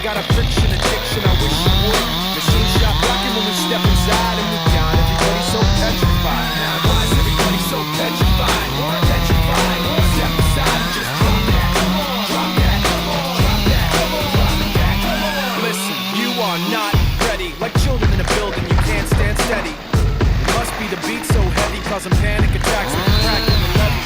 got a friction addiction, I wish you would. Machine shop rocking when we step inside, and we got everybody so petrified. Now why is everybody so petrified? Petrified. Step aside and just drop that. Drop that. Drop that. Drop that. Listen, you are not ready. Like children in a building, you can't stand steady. It must be the beat so heavy, causing panic attacks with the crack in the levee.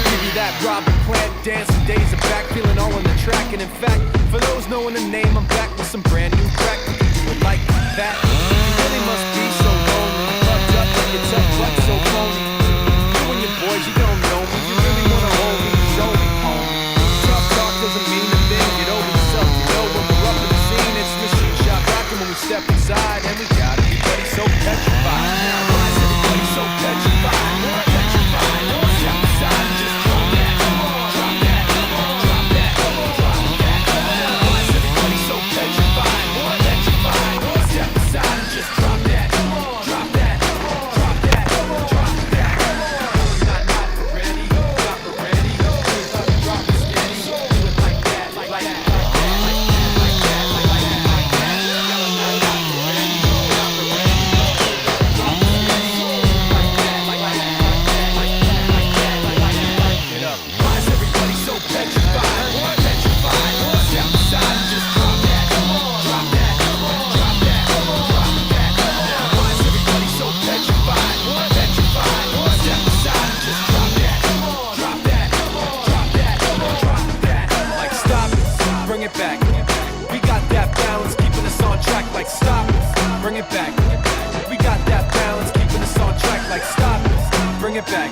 Give you that Robin Plant dancing days are back, feeling all in the track. And in fact, for those knowing the name, I'm back with some brand new crack. You do it like that. You really must be so lonely. Plugged up like it's up, but so phony. You and your boys, you don't know me. You really wanna hold me, show me home. Tough talk doesn't mean a thing. Get over yourself, you know when we're up in the scene. It's machine shop rocking when we step inside, and we got everybody so petrified. Now why is everybody so petrified? Petrified. Step aside and just drop that. Drop that. Drop that. Drop that. Now why is everybody so petrified? Petrified. Step aside and just drop that. Drop that. Drop that. Drop that. Not ready. Not ready. Drop it steady. Do it like that. Like that. Like that. Like that. Like that. Not ready. Not ready. Drop it steady. Like that. Like that. Like that. Like that. Like that. Get up. Why is everybody so petrified? Petrified. Step aside and just drop that. Drop that. Drop that. Drop that. Now why is everybody so petrified? Petrified. Step aside and just drop that. Drop that. Drop that. Drop that. Like stop it. Bring it back. We got that balance keeping us on track. Like stop it. Bring it back. We got that balance keeping us on track. Like stop it. Bring it back.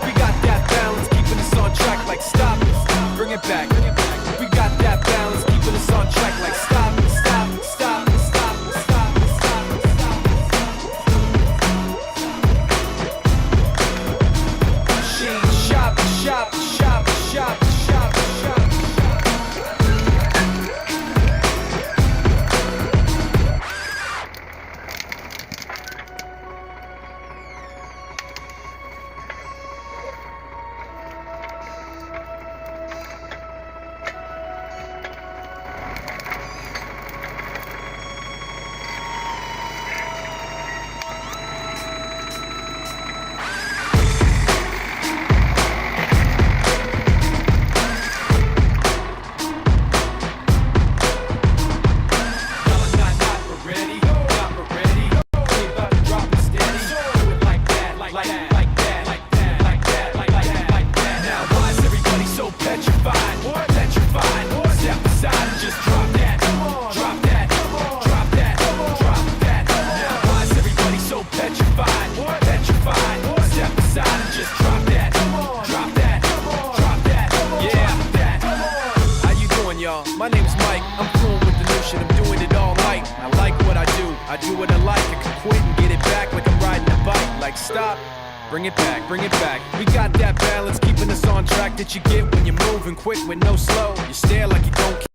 We got that balance keeping us on track. Like stop it. Bring it back. We got that balance keeping us on track. Like stop it. Stop it. Stop it. Stop it. Stop it. Stop it. Stop it. Machine shop, shop, shop, shop, shop, shop. My name's Mike, I'm cool with the notion, I'm doing it all night. I like what I do what I like. I can quit and get it back like I'm riding a bike. Like stop, bring it back, bring it back. We got that balance keeping us on track that you get when you're moving quick with no slow. You stare like you don't care.